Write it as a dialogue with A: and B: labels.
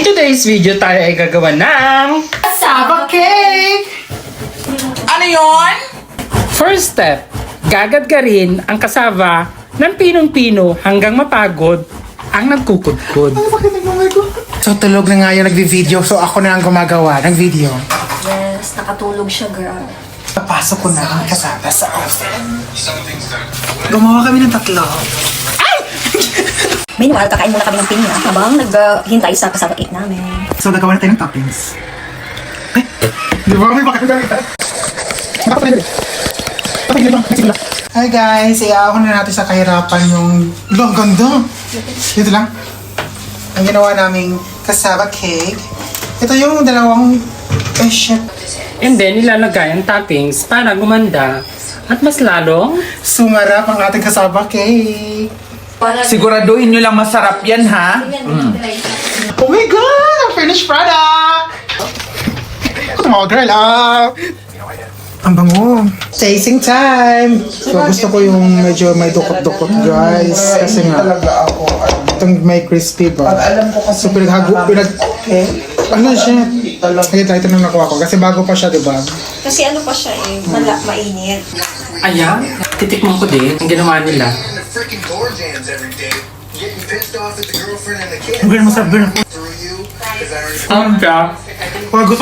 A: Today's video tayo ay gagawa ng
B: Cassava cake! Ano yon?
A: first step. Gagadgarin ang kasava ng pinong-pino hanggang mapagod ang nagkukudkod.
B: So tulog na nga yung nagvi-video, so ako na ang gumagawa ng video.
C: Yes, nakatulog siya, girl.
B: Papasok ko na ang kasama sa oven. Gumawa kami ng tatlo.
C: Meanwhile, kakain muna kami ng pinya habang naghintay sa kasama cake namin.
B: So nagawa na tayo ng toppings. Ay! Di ba kami pakagalitan? Hi guys! Iahon na natin sa kahirapan yung... Ang ganda! Dito lang. Ang ginawa naming cassava cake. Ito yung dalawang... Ay shit!
A: And then, ilalagay ang toppings para gumanda at mas lalong
B: Sumarap ang ating cassava cake.
D: Siguraduhin nyo lang masarap yan, ha?
B: Oh my god! Ang finished product! Mga girl, Ang bango. Tasting time! So gusto ko yung medyo may dukot-dukot, guys. Kasi nga, itong may crispy ba? So ano siya? Ito na nakuha ko. Kasi bago pa siya, diba?
C: Kasi ano pa siya eh, mainit.
A: ayan, titikman ko din ang ginawa nila.
E: Freaking door jams every day. Getting pissed off at the girlfriend and the kids.
B: Ang girl, masarap girl.
E: Through you, 'cause I already
A: Ang
B: Pag gusto